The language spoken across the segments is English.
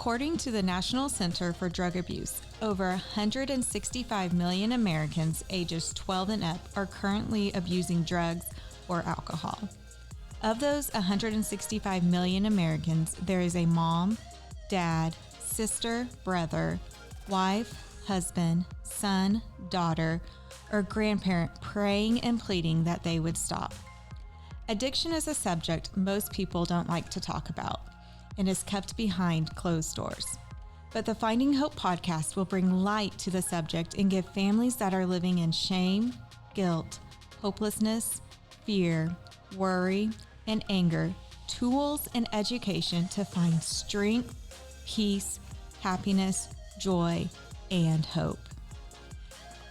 According to the National Center for Drug Abuse, over 165 million Americans ages 12 and up are currently abusing drugs or alcohol. Of those 165 million Americans, there is a mom, dad, sister, brother, wife, husband, son, daughter, or grandparent praying and pleading that they would stop. Addiction is a subject most people don't like to talk about and is kept behind closed doors. But the Finding Hope podcast will bring light to the subject and give families that are living in shame, guilt, hopelessness, fear, worry, and anger tools and education to find strength, peace, happiness, joy, and hope.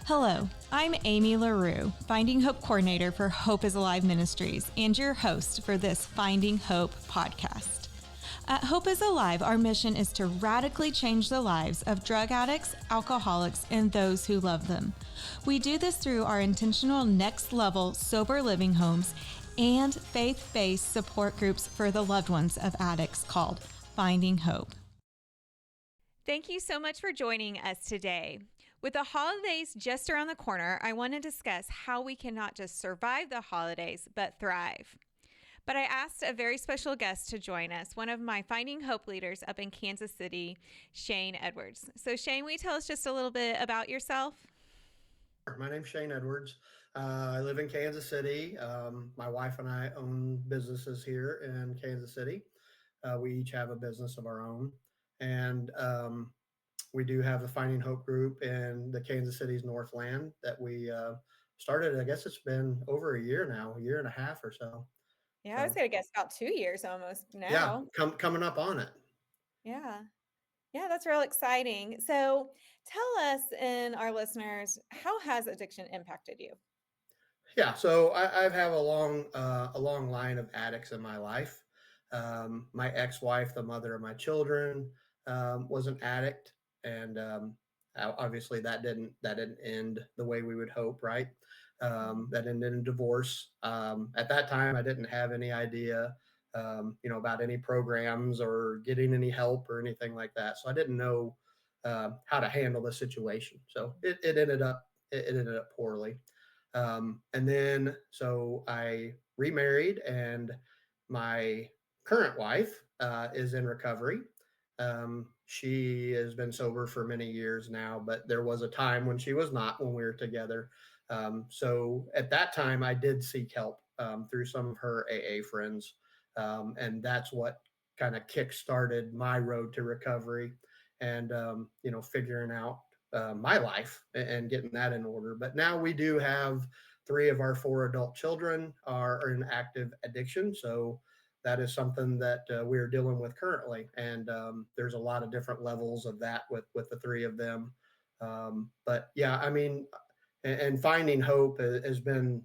Hello, I'm Amy LaRue, Finding Hope Coordinator for Hope is Alive Ministries and your host for this Finding Hope podcast. At Hope is Alive, our mission is to radically change the lives of drug addicts, alcoholics, and those who love them. We do this through our intentional next level sober living homes and faith-based support groups for the loved ones of addicts called Finding Hope. Thank you so much for joining us today. With the holidays just around the corner, I want to discuss how we can not just survive the holidays, but thrive. But I asked a very special guest to join us, one of my Finding Hope leaders up in Kansas City, Shane Edwards. So Shane, will you tell us just a little bit about yourself? My name's Shane Edwards. I live in Kansas City. My wife and I own businesses here in Kansas City. We each have a business of our own. And we do have the Finding Hope group in the Kansas City's Northland that we started. I guess it's been over a year now, a year and a half or so. Yeah, I was going to guess about 2 years almost now. Yeah, coming up on it. Yeah, that's real exciting. So tell us and our listeners, how has addiction impacted you? Yeah, so I have a long line of addicts in my life. My ex-wife, the mother of my children, was an addict, and obviously that didn't end the way we would hope, right? That ended in divorce. At that time, I didn't have any idea, about any programs or getting any help or anything like that. So I didn't know how to handle the situation. So it ended up poorly. And then so I remarried, and my current wife is in recovery. She has been sober for many years now, but there was a time when she was not, when we were together. So at that time, I did seek help through some of her AA friends. And that's what kind of kick-started my road to recovery and, figuring out my life and getting that in order. But now we do have 3 of our 4 adult children are in active addiction. So that is something that we're dealing with currently. And there's a lot of different levels of that with the 3 of them. But yeah, I mean, and Finding Hope has been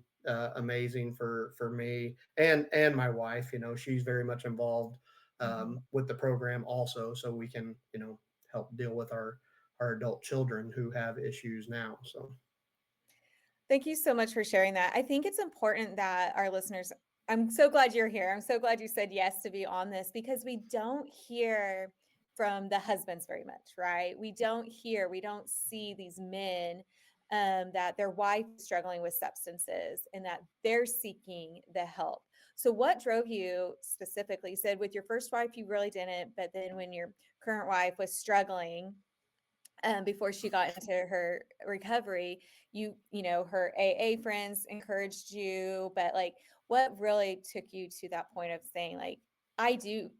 amazing for me and my wife. She's very much involved with the program also. So we can, help deal with our adult children who have issues now. So thank you so much for sharing that. I think it's important that our listeners, I'm so glad you're here. I'm so glad you said yes to be on this, because we don't hear from the husbands very much, right? We don't see these men that their wife is struggling with substances and that they're seeking the help. So what drove you specifically? You said with your first wife, you really didn't, but then when your current wife was struggling, before she got into her recovery, her AA friends encouraged you, but like, what really took you to that point of saying like,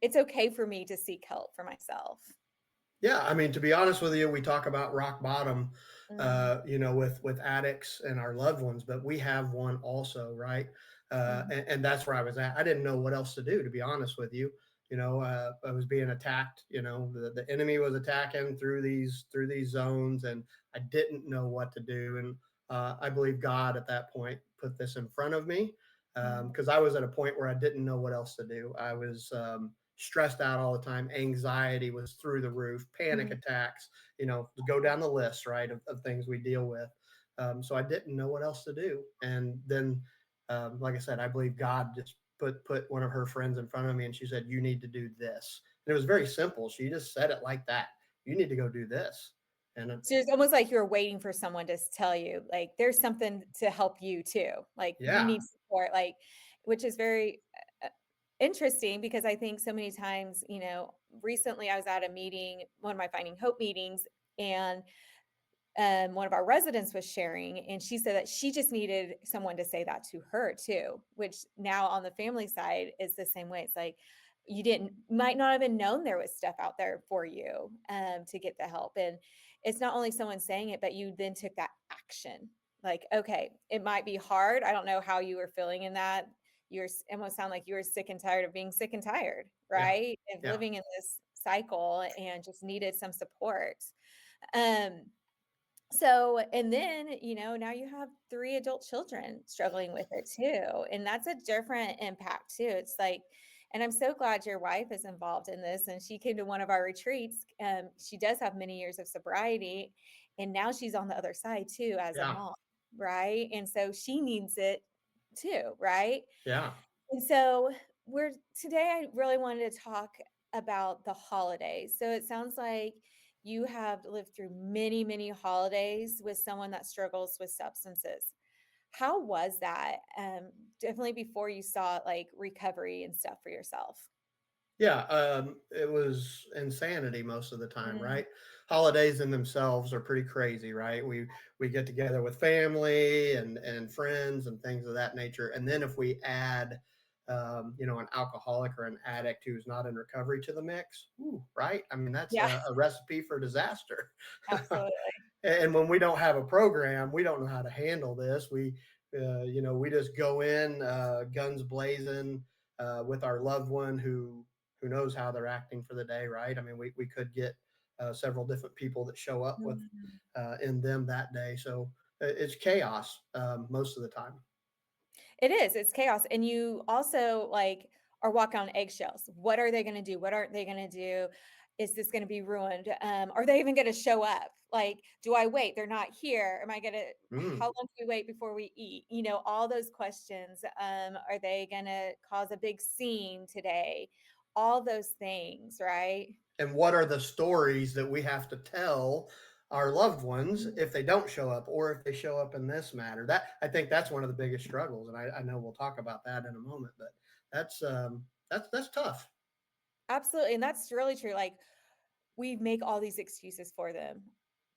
it's okay for me to seek help for myself? Yeah, I mean, to be honest with you, we talk about rock bottom, with addicts and our loved ones, but we have one also, right? And that's where I was at. I didn't know what else to do, to be honest with you. I was being attacked. The enemy was attacking through these zones, and I didn't know what to do. And I believe God at that point put this in front of me because I was at a point where I didn't know what else to do. I was stressed out all the time. Anxiety was through the roof, panic attacks, go down the list, right, of things we deal with. So I didn't know what else to do. And then, like I said, I believe God just put one of her friends in front of me, and she said, "You need to do this." And it was very simple. She just said it like that. You need to go do this. And So it's almost like you're waiting for someone to tell you, like, there's something to help you too. Like you yeah, need support, like, which is very interesting because I think so many times, recently I was at a meeting, one of my Finding Hope meetings, and one of our residents was sharing, and she said that she just needed someone to say that to her too, which now on the family side is the same way. It's like might not have even known there was stuff out there for you to get the help. And it's not only someone saying it, but you then took that action. Like, okay, it might be hard. I don't know how you were feeling in that. You're almost sound like you were sick and tired of being sick and tired, yeah, right? Of yeah, living in this cycle and just needed some support. Um, so, and then, now you have 3 adult children struggling with it too, and that's a different impact too. It's like, and I'm so glad your wife is involved in this, and she came to one of our retreats. She does have many years of sobriety, and now she's on the other side too as a yeah, mom, right? And so she needs it too, right? yeah. And so today I really wanted to talk about the holidays. So it sounds like you have lived through many, many holidays with someone that struggles with substances. How was that? Definitely before you saw like recovery and stuff for yourself. Yeah, it was insanity most of the time, Mm, right? Holidays in themselves are pretty crazy, right? We get together with family and friends and things of that nature, and then if we add, an alcoholic or an addict who's not in recovery to the mix, ooh, right? I mean, that's yeah, a recipe for disaster. absolutely. And when we don't have a program, we don't know how to handle this. We just go in guns blazing with our loved one who knows how they're acting for the day, right? I mean, we could get several different people that show up with Mhm. in them that day, so it's chaos most of the time. It is, it's chaos, and you also, like, are walking on eggshells. What are they gonna do? What aren't they gonna do? Is this gonna be ruined? Are they even gonna show up? Like, do I wait? They're not here. Am I gonna how Mm. long do we wait before we eat? All those questions. Are they gonna cause a big scene today? All those things, right? And what are the stories that we have to tell our loved ones Mm. if they don't show up or if they show up in this matter? That I think that's one of the biggest struggles, and I know we'll talk about that in a moment, but that's tough. Absolutely, and that's really true, like, we make all these excuses for them,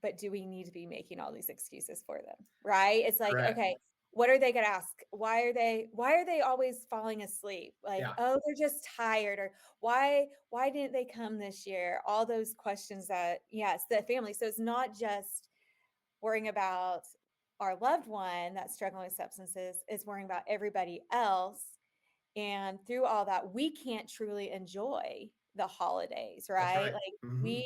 but do we need to be making all these excuses for them? Right? It's like, Correct. okay, what are they going to ask? Why are they always falling asleep? Like, Yeah, oh, they're just tired, or why didn't they come this year? All those questions that, yes, the family. So it's not just worrying about our loved one that's struggling with substances, it's worrying about everybody else, and through all that, we can't truly enjoy the holidays, that's right? right. Like Hmm.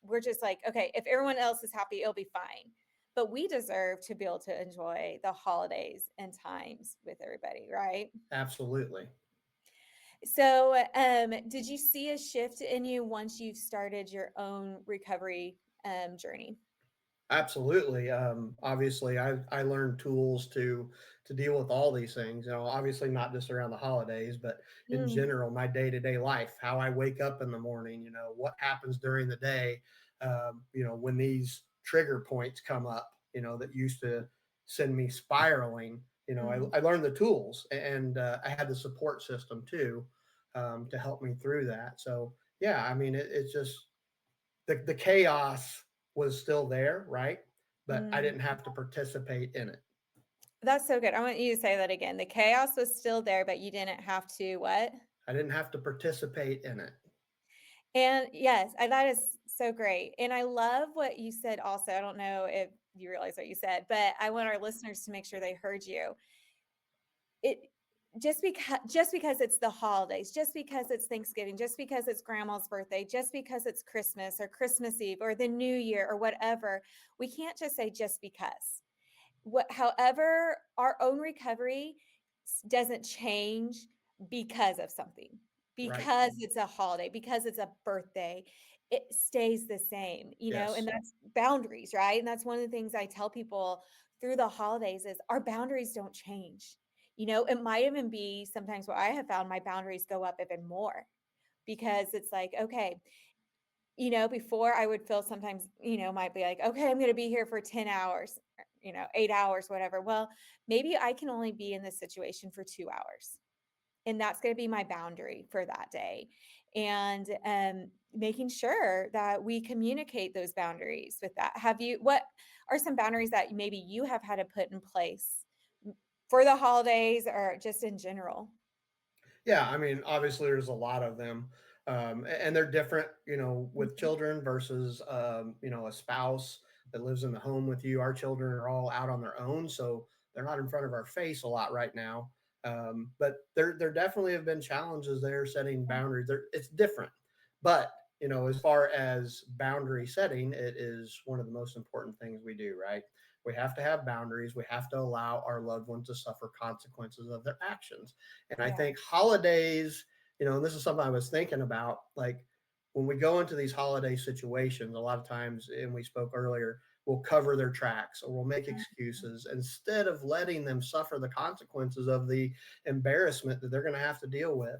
we're just like, okay, if everyone else is happy, it'll be fine. But we deserve to be able to enjoy the holidays and times with everybody, right? Absolutely. So, did you see a shift in you once you've started your own recovery journey? Absolutely. Obviously, I learned tools to deal with all these things. Obviously not just around the holidays, but in Mm, general, my day to day life, how I wake up in the morning. What happens during the day. When these trigger points come up. That used to send me spiraling. mm, I learned the tools, and I had the support system too to help me through that. So yeah, I mean, it's just the chaos was still there, right? But I mm. didn't have to participate in it. That's so good. I want you to say that again. The chaos was still there, but you didn't have to what? I didn't have to participate in it. And yes, that is so great. And I love what you said also. I don't know if you realize what you said, but I want our listeners to make sure they heard you. It just because it's the holidays, just because it's Thanksgiving, just because it's grandma's birthday, just because it's Christmas or Christmas Eve or the New Year or whatever, we can't just say just because. However, our own recovery doesn't change because of something, Right. because it's a holiday, because it's a birthday, it stays the same, and Yes. that's boundaries, right? And that's one of the things I tell people through the holidays is our boundaries don't change. It might even be sometimes where I have found my boundaries go up even more because it's like, okay, before I would feel sometimes, might be like, okay, I'm going to be here for 10 hours, 8 hours, whatever. Well, maybe I can only be in this situation for 2 hours. And that's going to be my boundary for that day. And making sure that we communicate those boundaries with that. What are some boundaries that maybe you have had to put in place for the holidays or just in general? Yeah, I mean, obviously, there's a lot of them, and they're different. With Mhm. children versus a spouse that lives in the home with you. Our children are all out on their own, so they're not in front of our face a lot right now. But there definitely have been challenges there setting boundaries. It's different, but as far as boundary setting, it is one of the most important things we do. Right? We have to have boundaries. We have to allow our loved ones to suffer consequences of their actions. And I Yeah. think holidays, and this is something I was thinking about, like when we go into these holiday situations, a lot of times, and we spoke earlier, we'll cover their tracks or we'll make Mhm. excuses instead of letting them suffer the consequences of the embarrassment that they're going to have to deal with.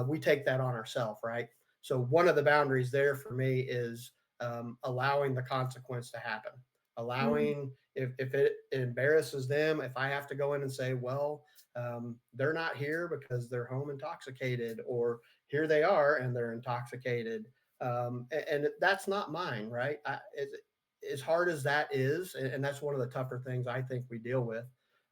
We take that on ourselves, right? So one of the boundaries there for me is allowing the consequence to happen, Mhm. allowing if it embarrasses them, if I have to go in and say, well, they're not here because they're home intoxicated, or here they are and they're intoxicated. And that's not mine, right? As hard as that is, and that's one of the tougher things I think we deal with,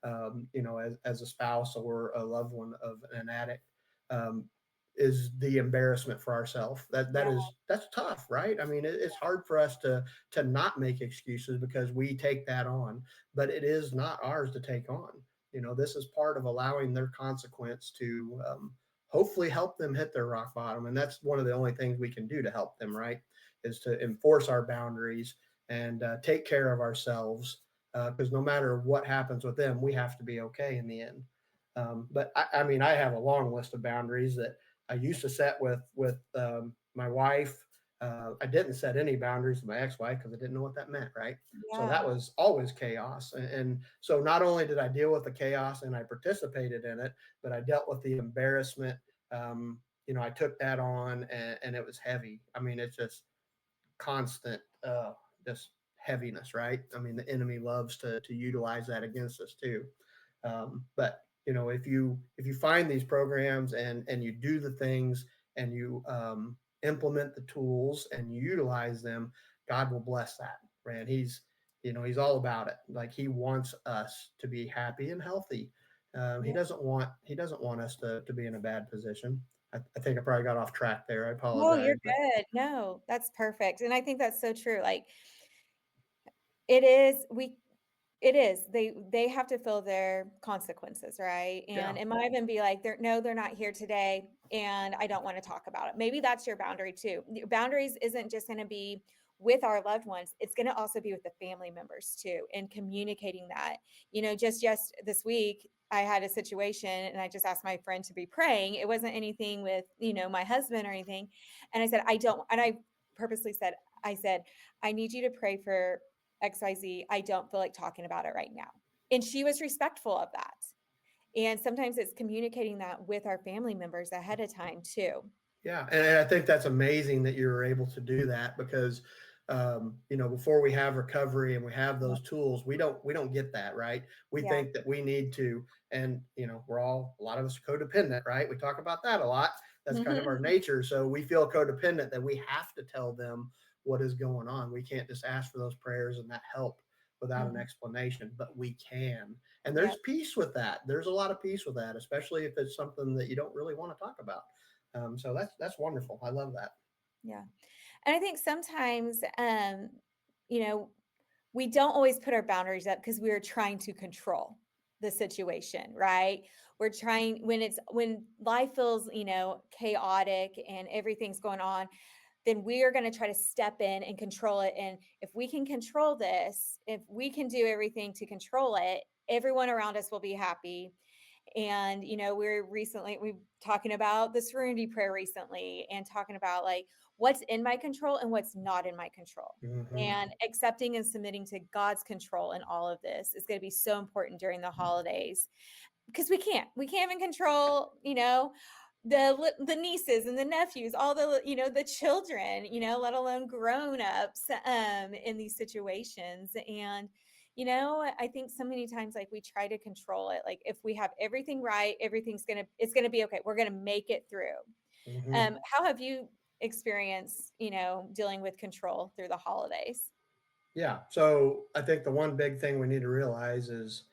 as a spouse or a loved one of an addict, um, is the embarrassment for ourselves. Yeah. That's tough, right? I mean, it's hard for us to not make excuses because we take that on, but it is not ours to take on. This is part of allowing their consequence to hopefully help them hit their rock bottom. And that's one of the only things we can do to help them, right? Is to enforce our boundaries and take care of ourselves. Because no matter what happens with them, we have to be okay in the end. But I mean, I have a long list of boundaries that I used to set with my wife. I didn't set any boundaries with my ex-wife because I didn't know what that meant, right? So that Yeah. was always chaos. And so not only did I deal with the chaos and I participated in it, but I dealt with the embarrassment. I took that on, and it was heavy. I mean, it's just constant, just heaviness, right? I mean, the enemy loves to utilize that against us too. But if you find these programs and you do the things and you implement the tools and you utilize them, God will bless that. Man, he's all about it. Like he wants us to be happy and healthy. He Yeah. doesn't want us to be in a bad position. I think I probably got off track there. I No, you're apologize, but good. No, that's perfect. And I think that's so true. Like it is, it is. They have to feel their consequences, right? yeah. And it might even be like they're not here today and I don't want to talk about it. Maybe that's your boundary too. Your boundaries isn't just going to be with our loved ones. It's going to also be with the family members too and communicating that. Just this week I had a situation and I just asked my friend to be praying. It wasn't anything with, my husband or anything. And I said, and I purposely said, I said, I need you to pray for XYZ. I don't feel like talking about it right now. And she was respectful of that. And sometimes it's communicating that with our family members ahead of time too. Yeah, and I think that's amazing that you were able to do that because, before we have recovery and we have Yeah. those tools, we don't get that, right? We Yeah. think that we need to, and a lot of us are codependent, right? We talk about that a lot. That's kind of our Mhm. nature. So we feel codependent that we have to tell them what is going on. We can't just ask for those prayers and that help without an Mhm. explanation, but we can. And Yeah. there's peace with that. There's a lot of peace with that, especially if it's something that you don't really want to talk about. So that's wonderful. I love that. Yeah. And I think sometimes, you know, we don't always put our boundaries up because we're trying to control the situation, right? We're trying when life feels, chaotic and everything's going on, then we are going to try to step in and control it. And if we can control this, if we can do everything to control it, everyone around us will be happy. And we're talking about the serenity prayer recently and talking about like what's in my control and what's not in my control. Hmm. And accepting and submitting to God's control in all of this is going to be so important during the holidays because we can't even control, the nieces and the nephews, all the, the children, let alone grown-ups, in these situations. And, I think so many times, like, we try to control it. Like, if we have everything right, it's gonna be okay. We're gonna make it through. Hmm. How have you experienced, dealing with control through the holidays? Yeah. So I think the one big thing we need to realize is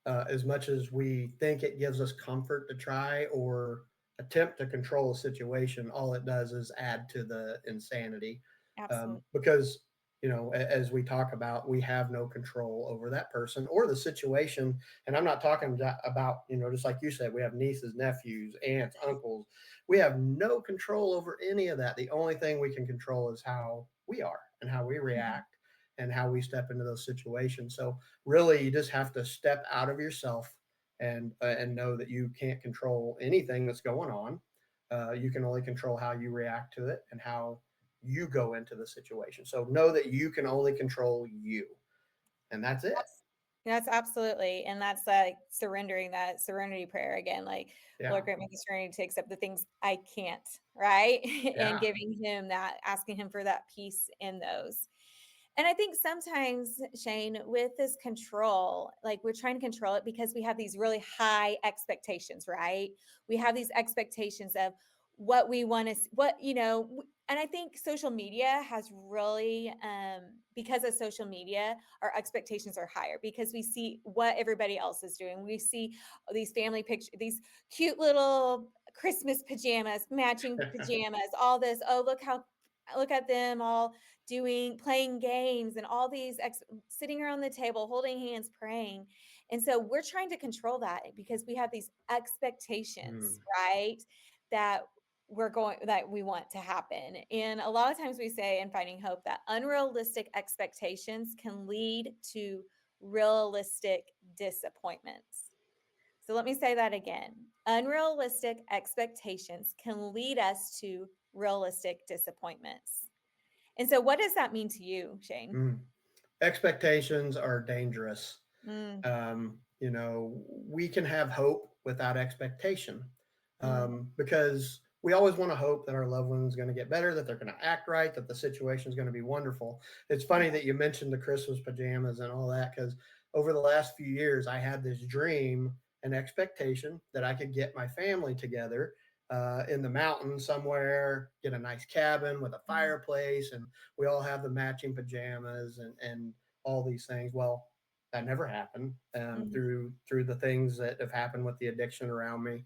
as much as we think it gives us comfort to try or attempt to control a situation, all it does is add to the insanity. Absolutely. Because, as we talk about, we have no control over that person or the situation. And I'm not talking about, just like you said, we have nieces, nephews, aunts, uncles. We have no control over any of that. The only thing we can control is how we are and how we Mhm. react and how we step into those situations. So really, you just have to step out of yourself and know that you can't control anything that's going on. You can only control how you react to it and how you go into the situation. So know that you can only control you, and that's it. That's absolutely, and that's like surrendering, that serenity prayer again, like, Yeah, Lord, grant me the serenity to accept the things I can't, right? And yeah. giving him that, asking him for that peace in those. And I think sometimes, Shane, with this control, like, we're trying to control it because we have these really high expectations, right? We have these expectations of what we want to, and I think social media has really, because of social media, our expectations are higher because we see what everybody else is doing. We see these family pictures, these cute little Christmas pajamas, matching pajamas, all this. Oh, look at them all playing games, and all these sitting around the table, holding hands, praying. And so we're trying to control that because we have these expectations, Mm, right? That that we want to happen. And a lot of times we say in Finding Hope that unrealistic expectations can lead to realistic disappointments. So let me say that again. Unrealistic expectations can lead us to realistic disappointments. And so what does that mean to you, Shane? mm. Expectations are dangerous. Mm, We can have hope without expectation, mm, because we always want to hope that our loved one's going to get better, that they're going to act right, that the situation is going to be wonderful. It's funny yeah. that you mentioned the Christmas pajamas and all that, because over the last few years, I had this dream and expectation that I could get my family together in the mountains somewhere, get a nice cabin with a Mm, fireplace, and we all have the matching pajamas and all these things. Well, that never happened, mhm, through the things that have happened with the addiction around me.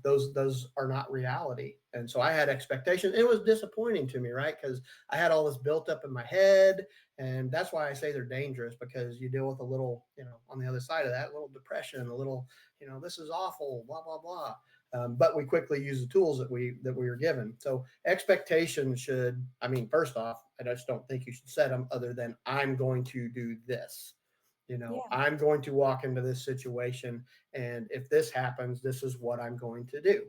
Those are not reality, and so I had expectations. It was disappointing to me, right? Because I had all this built up in my head, and that's why I say they're dangerous, because you deal with a little, on the other side of that, a little depression, a little, this is awful, blah blah blah. But we quickly use the tools that we were given. So expectations should, I mean, first off, I just don't think you should set them other than I'm going to do this. yeah. I'm going to walk into this situation, and if this happens, this is what I'm going to do.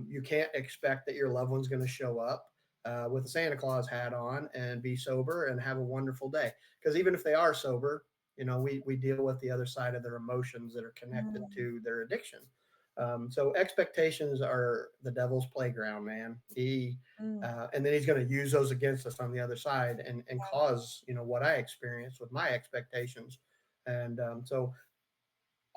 You can't expect that your loved one's going to show up with a Santa Claus hat on and be sober and have a wonderful day. Because even if they are sober, we deal with the other side of their emotions that are connected Mm, to their addiction. So expectations are the devil's playground, man. mm, And then he's going to use those against us on the other side and cause, what I experienced with my expectations. And so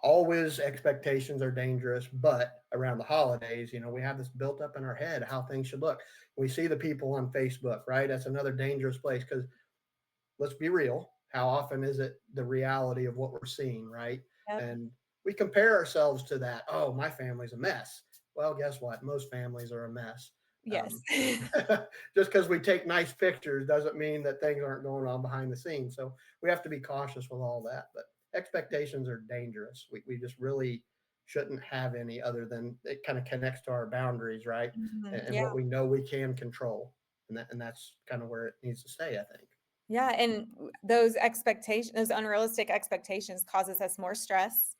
always expectations are dangerous, but around the holidays, we have this built up in our head how things should look. We see the people on Facebook, right? That's another dangerous place, because let's be real. How often is it the reality of what we're seeing, right? yep. And we compare ourselves to that. Oh, my family's a mess. Well, guess what? Most families are a mess. Yes. Um, just because we take nice pictures doesn't mean that things aren't going on behind the scenes. So we have to be cautious with all that. But expectations are dangerous. We just really shouldn't have any, other than it kind of connects to our boundaries, right? Mhm, And yeah. what we know we can control. And that's kind of where it needs to stay, I think. Yeah, and those unrealistic expectations causes us more stress,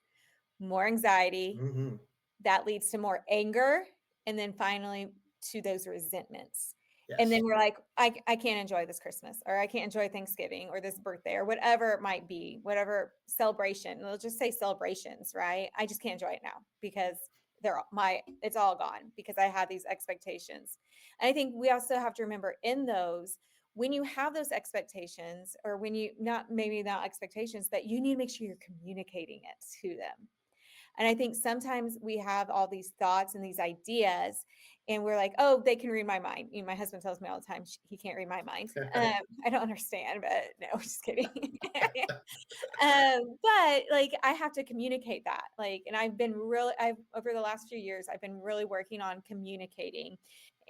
more anxiety. Hmm. That leads to more anger, and then finally to those resentments. And then Yes. we're like, I can't enjoy this Christmas, or I can't enjoy Thanksgiving or this birthday or whatever it might be, whatever celebration. We'll just say celebrations, right? I just can't enjoy it now because it's all gone because I had these expectations. And I think we also have to remember in those, when you have those expectations, or when you not maybe not expectations, that you need to make sure you're communicating it to them. And I think sometimes we have all these thoughts and these ideas, and we're like, oh, they can read my mind. You know, my husband tells me all the time he can't read my mind. I don't understand, but no, just kidding. But like I have to communicate that. Like, and I've over the last few years, I've been really working on communicating,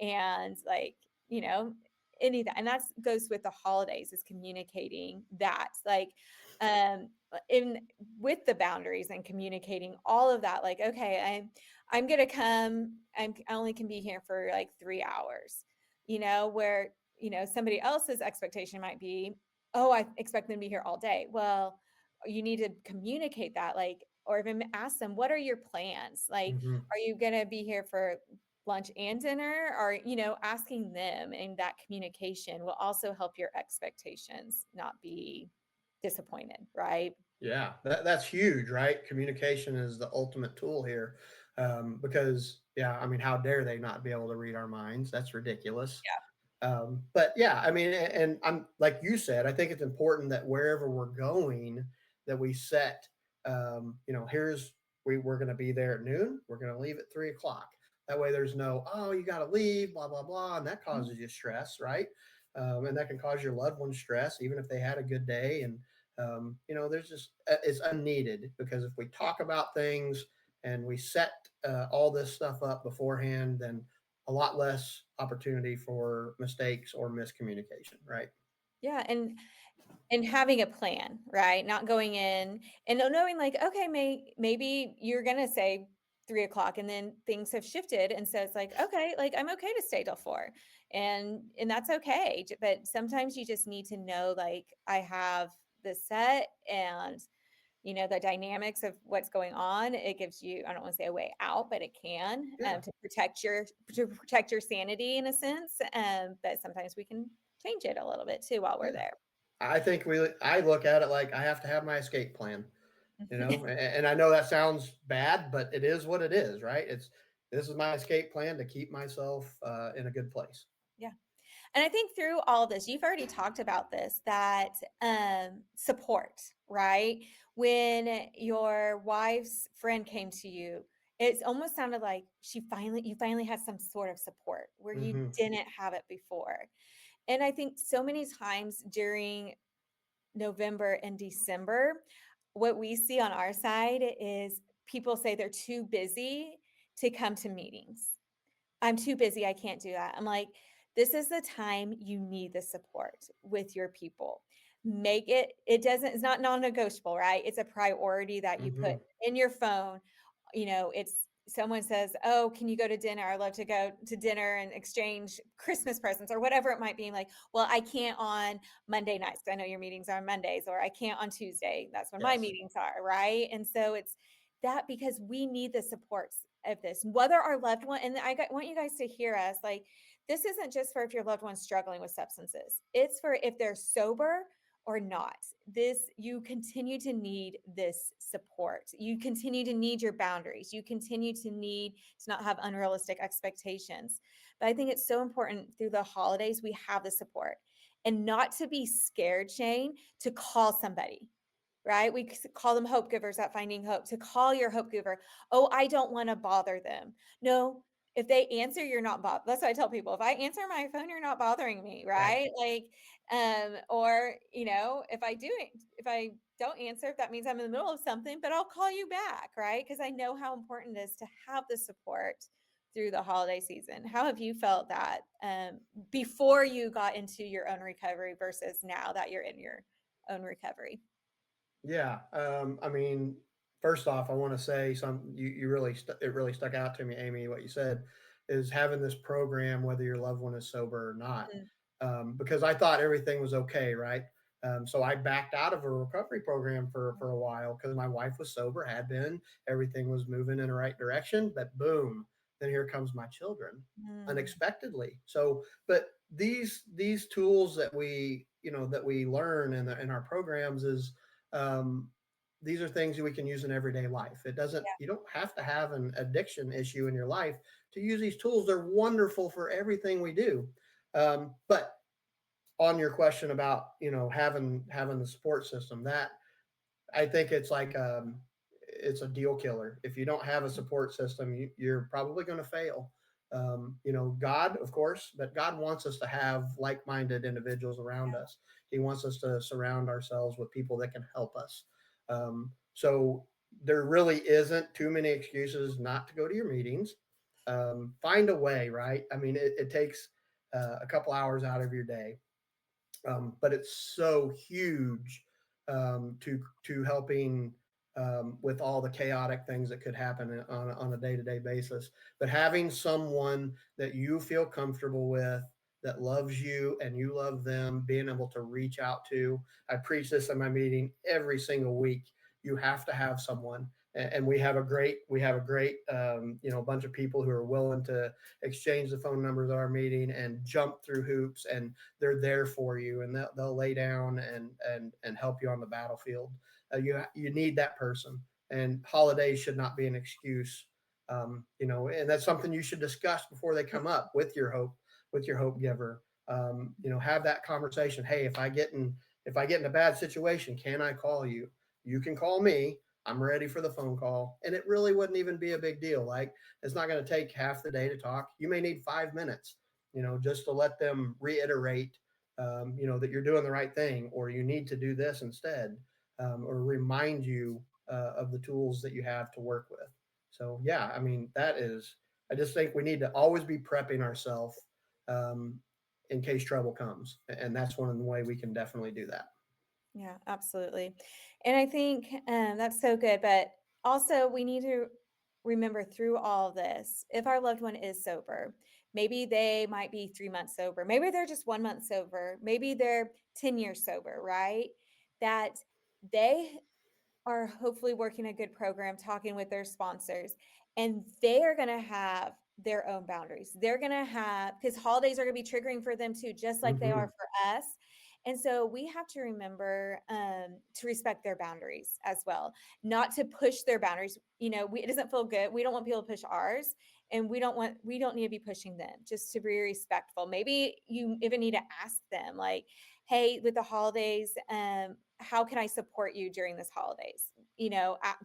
and like, you know, any of that. And that goes with the holidays, is communicating that. Like, in with the boundaries and communicating all of that. Like, okay, I'm gonna come. I only can be here for like 3 hours. You know, where somebody else's expectation might be, oh, I expect them to be here all day. Well, you need to communicate that, like, or even ask them, what are your plans? Like, Hmm. are you going to be here for lunch and dinner? Or, asking them, and that communication will also help your expectations not be disappointed, right? Yeah, that's huge, right? Communication is the ultimate tool here, because yeah, I mean, how dare they not be able to read our minds? That's ridiculous. But yeah, I mean, and I'm like you said, I think it's important that wherever we're going, that we set, here's we're going to be there at noon. We're going to leave at 3 o'clock. That way, there's no, oh, you got to leave, blah blah blah, and that Mhm. causes you stress, right? And that can cause your loved ones stress, even if they had a good day. And there's just it's unneeded, because if we Yeah. talk about things and we set all this stuff up beforehand, then a lot less opportunity for mistakes or miscommunication, right? Yeah. And having a plan, right? Not going in and knowing like, okay, maybe you're gonna say 3 o'clock, and then things have shifted. And so it's like, okay, like I'm okay to stay till 4. And that's okay. But sometimes you just need to know, like, I have this set, and the dynamics of what's going on. It gives you, I don't want to say a way out, but it can, Yeah, to protect your sanity in a sense. But sometimes we can change it a little bit too while we're yeah. there. I look at it like I have to have my escape plan, and I know that sounds bad, but it is what it is, right? This is my escape plan to keep myself in a good place. Yeah. And I think through all of this, you've already talked about this, that support, right? When your wife's friend came to you, it almost sounded like you finally had some sort of support where you Hmm. didn't have it before. And I think so many times during November and December, what we see on our side is people say they're too busy to come to meetings. I'm too busy. I can't do that. I'm like, this is the time you need the support with your people. It's not non-negotiable, right? It's a priority that you put Hmm. in your phone. It's someone says, oh, can you go to dinner? I'd love to go to dinner and exchange Christmas presents or whatever it might be. Like, well, I can't on Monday nights. I know your meetings are on Mondays, or I can't on Tuesday. That's when my Yes. meetings are, right? And so it's that, because we need the supports of this, whether our loved one, and want you guys to hear us, like, this isn't just for if your loved one's struggling with substances. It's for if they're sober or not. You continue to need this support. You continue to need your boundaries. You continue to need to not have unrealistic expectations. But I think it's so important through the holidays we have the support, and not to be scared, Shane, to call somebody, right? We call them hope givers at Finding Hope, to call your hope giver. Oh, I don't want to bother them. No, if they answer, you're not bothered. That's what I tell people. If I answer my phone, you're not bothering me, Right. right? Like, or if I don't answer, if that means I'm in the middle of something, but I'll call you back, right? Because I know how important it is to have the support through the holiday season. How have you felt that before you got into your own recovery versus now that you're in your own recovery? Yeah. I mean, first off, I want to say you really, it really stuck out to me, Amy, what you said is having this program, whether your loved one is sober or not, Mhm. because I thought everything was okay. Right. So I backed out of a recovery program for a while because my wife was sober, had been, everything was moving in the right direction, but boom, then here comes my children Mm. unexpectedly. So, but these tools that we learn in our programs is, um, these are things that we can use in everyday life. You don't have to have an addiction issue in your life to use these tools. They're wonderful for everything we do. But on your question about, having the support system, that I think it's a deal killer. If you don't have a support system, you're probably going to fail. God, of course, but God wants us to have like-minded individuals around us. He wants us to surround ourselves with people that can help us. So there really isn't too many excuses not to go to your meetings. Find a way, right? I mean, it takes a couple hours out of your day, but it's so huge, to helping, with all the chaotic things that could happen on a day-to-day basis. But having someone that you feel comfortable with, that loves you and you love them, being able to reach out to. I preach this in my meeting every single week. You have to have someone. And we have a great bunch of people who are willing to exchange the phone numbers at our meeting and jump through hoops, and they're there for you, and they'll lay down and help you on the battlefield. You need that person, and holidays should not be an excuse. And that's something you should discuss before they come up with your hope giver. Have that conversation. Hey, if I get in a bad situation, can I call you? You can call me. I'm ready for the phone call. And it really wouldn't even be a big deal. Like, it's not going to take half the day to talk. You may need 5 minutes, just to let them reiterate, that you're doing the right thing, or you need to do this instead, or remind you of the tools that you have to work with. So, yeah, I mean, I just think we need to always be prepping ourselves, um, in case trouble comes. And that's one of the way we can definitely do that. Yeah, absolutely. And I think that's so good. But also, we need to remember through all this, if our loved one is sober, maybe they might be 3 months sober, maybe they're just 1 month sober, maybe they're 10 years sober, right? That they are hopefully working a good program, talking with their sponsors, and they are going to have their own boundaries. They're going to have, because holidays are going to be triggering for them too, just like they are Mm-hmm. for us. And so we have to remember to respect their boundaries as well, not to push their boundaries. It doesn't feel good. We don't want people to push ours, and we don't need to be pushing them. Just to be respectful. Maybe you even need to ask them, like, hey, with the holidays, how can I support you during this holidays?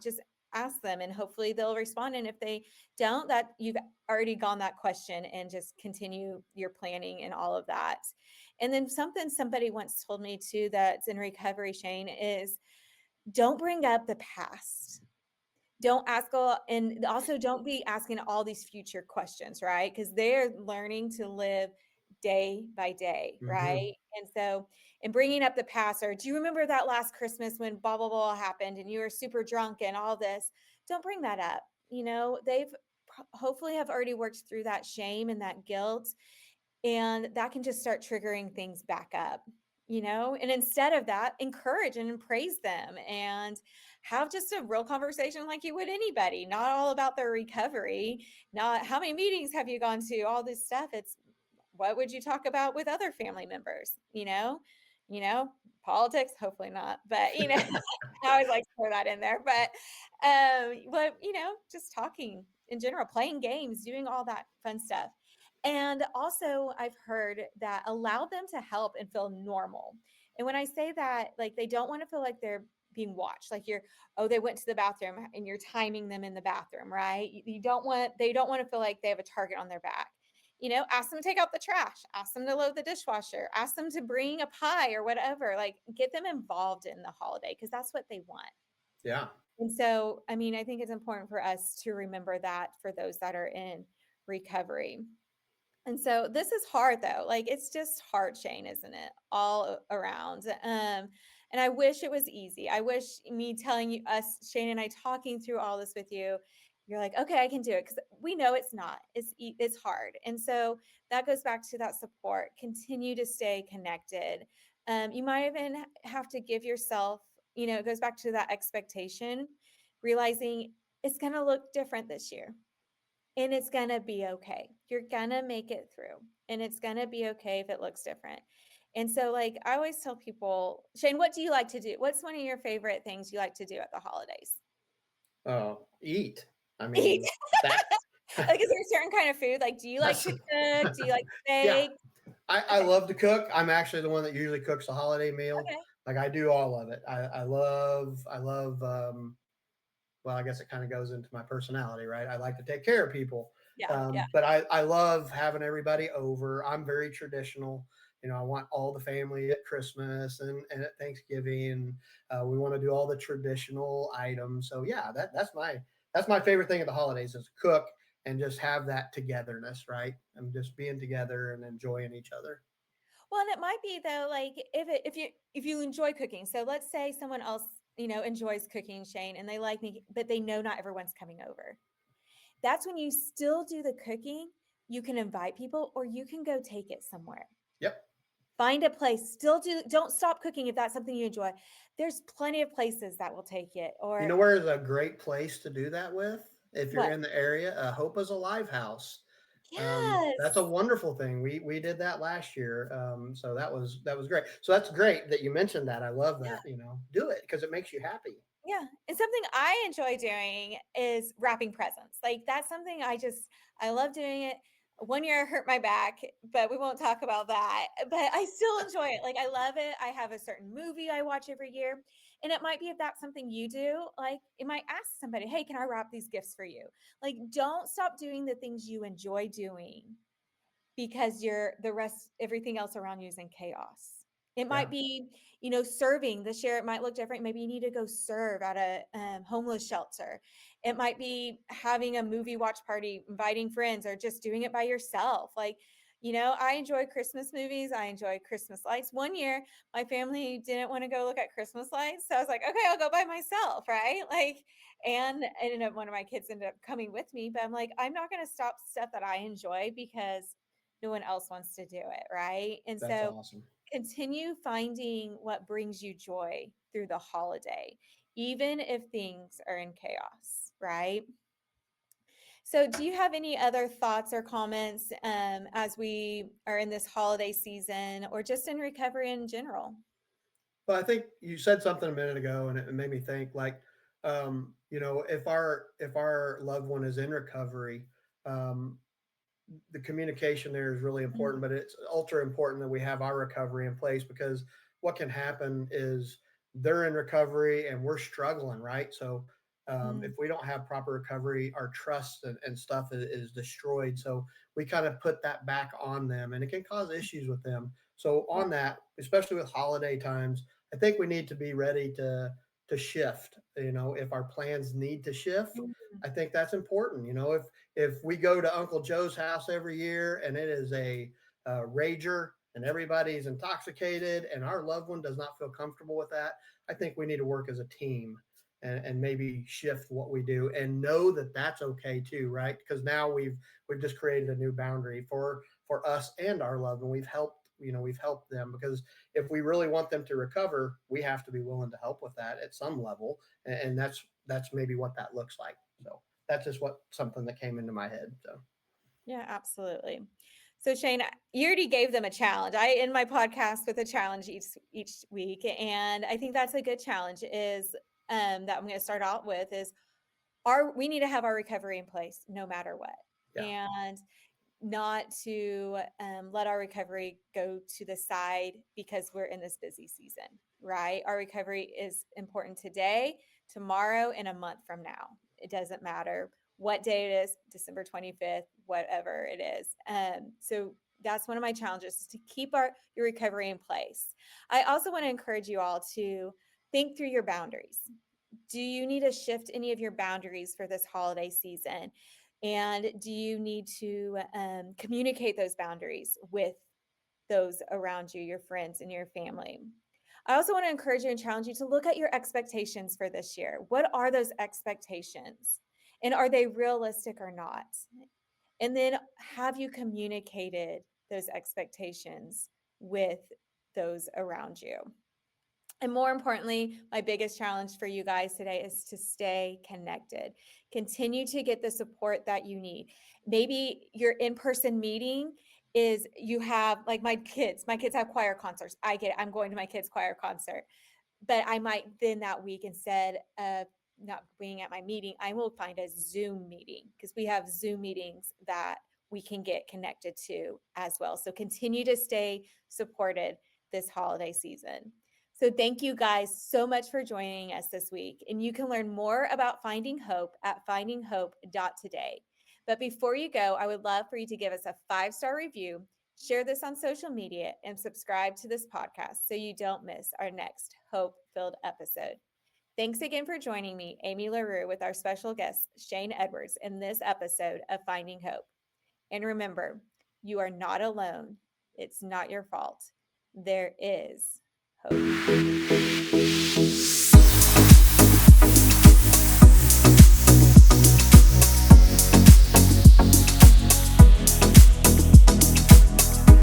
Just ask them, and hopefully they'll respond. And if they don't, that you've already gone that question, and just continue your planning and all of that. And then something somebody once told me too, that's in recovery, Shane, is don't bring up the past. Don't ask all, and also don't be asking all these future questions, right? Because they're learning to live day by day, Mm-hmm. right? And so, and bringing up the past, or do you remember that last Christmas when blah blah blah happened and you were super drunk and all this? Don't bring that up. They've hopefully have already worked through that shame and that guilt, and that can just start triggering things back up. And instead of that, encourage and praise them, and have just a real conversation like you would anybody, not all about their recovery, not how many meetings have you gone to, all this stuff. It's what would you talk about with other family members, you know politics, hopefully not, but I always like to throw that in there. But just talking in general, playing games, doing all that fun stuff. And also, I've heard that allow them to help and feel normal. And when I say that, like, they don't want to feel like they're being watched, like they went to the bathroom and you're timing them in the bathroom, right? They don't want to feel like they have a target on their back. Ask them to take out the trash, ask them to load the dishwasher, ask them to bring a pie or whatever, like, get them involved in the holiday, because that's what they want. Yeah. And so, I mean, I think it's important for us to remember that for those that are in recovery. And so this is hard though. Like, it's just hard, Shane, isn't it? All around. And I wish it was easy. I wish me telling you, Shane and I talking through all this with you, you're like, okay, I can do it. Cause we know it's not, it's hard. And so that goes back to that support. Continue to stay connected. You might even have to give yourself, it goes back to that expectation, realizing it's going to look different this year. And it's going to be okay. You're going to make it through. And it's going to be okay if it looks different. And so like I always tell people, Shane, what do you like to do? What's one of your favorite things you like to do at the holidays? Oh, eat. I Eat. mean, that Like, is there a certain kind of food? Like, do you like that's to cook? Do you like to yeah. bake? I Okay. love to cook. I'm actually the one that usually cooks the holiday meal. Okay. Like I do all of it. I love well, I guess it kind of goes into my personality, right? I like to take care of people. Yeah. Yeah. But I love having everybody over. I'm very traditional. I want all the family at Christmas and at Thanksgiving. We want to do all the traditional items. So yeah, that's my favorite thing at the holidays is cook and just have that togetherness, right? And just being together and enjoying each other. Well, and it might be though, like if you enjoy cooking. So let's say someone else, enjoys cooking, Shane, and they like me, but they know not everyone's coming over. That's when you still do the cooking. You can invite people, or you can go take it somewhere. Yep. Find a place. Don't stop cooking if that's something you enjoy. There's plenty of places that will take it. You Or know where is a great place to do that with? If you're what? in the area, Hope is Alive House. That's a Yes. wonderful thing. We did that last year, so that was great. So that's great that you mentioned that. I love Yeah. that. Do it because it makes you happy. Yeah. And something I enjoy doing is wrapping presents. Like that's something I love doing it. One year I hurt my back, but we won't talk about that. But I still enjoy it. Like I love it. I have a certain movie I watch every year. And it might be if that's something you do, like it might ask somebody, hey, can I wrap these gifts for you? Like don't stop doing the things you enjoy doing because everything else around you is in chaos. It might Yeah, be, serving this year. It might look different. Maybe you need to go serve at a homeless shelter. It might be having a movie watch party, inviting friends, or just doing it by yourself. Like, I enjoy Christmas movies. I enjoy Christmas lights. One year, my family didn't want to go look at Christmas lights. So I was like, okay, I'll go by myself. Right. Like, and ended up, one of my kids ended up coming with me, but I'm like, I'm not going to stop stuff that I enjoy because no one else wants to do it, right? And that's so awesome. continue finding what brings you joy through the holiday, even if things are in chaos, right? So, do you have any other thoughts or comments as we are in this holiday season or just in recovery in general? Well, I think you said something a minute ago, and it made me think. Like, if our loved one is in recovery, um, the communication there is really Mhm. important, but it's ultra important that we have our recovery in place because what can happen is they're in recovery and we're struggling, right? So if Mm, we don't have proper recovery, our trust and stuff is destroyed. So we kind of put that back on them and it can cause issues with them. So yeah. on that, especially with holiday times, I think we need to be ready to shift. If our plans need to shift, Mm, I think that's important. If we go to Uncle Joe's house every year and it is a rager and everybody's intoxicated and our loved one does not feel comfortable with that, I think we need to work as a team and maybe shift what we do and know that that's okay too, right? Because now we've just created a new boundary for us and our loved one. We've helped them because if we really want them to recover, we have to be willing to help with that at some level, and that's maybe what that looks like. So that's just something that came into my head. So yeah, absolutely. So Shane, you already gave them a challenge. I end my podcast with a challenge each week, and I think that's a good challenge. Is that I'm going to start out with is we need to have our recovery in place no matter what, yeah, and not to let our recovery go to the side because we're in this busy season, right? Our recovery is important today, tomorrow, and a month from now. It doesn't matter what day it is, December 25th, whatever it is. So that's one of my challenges is to keep your recovery in place. I also want to encourage you all to think through your boundaries. Do you need to shift any of your boundaries for this holiday season? And do you need to communicate those boundaries with those around you, your friends and your family? I also want to encourage you and challenge you to look at your expectations for this year. What are those expectations? And are they realistic or not? And then have you communicated those expectations with those around you? And more importantly, my biggest challenge for you guys today is to stay connected. Continue to get the support that you need. Maybe your in person meeting is you have like my kids have choir concerts. I get it. I'm going to my kids' choir concert. But I might then that week, instead of not being at my meeting, I will find a Zoom meeting, because we have Zoom meetings that we can get connected to as well. So continue to stay supported this holiday season. So thank you guys so much for joining us this week. And you can learn more about Finding Hope at FindingHope.Today. But before you go, I would love for you to give us a 5-star review, share this on social media, and subscribe to this podcast so you don't miss our next hope-filled episode. Thanks again for joining me, Amy LaRue, with our special guest, Shane Edwards, in this episode of Finding Hope. And remember, you are not alone. It's not your fault. There is hope.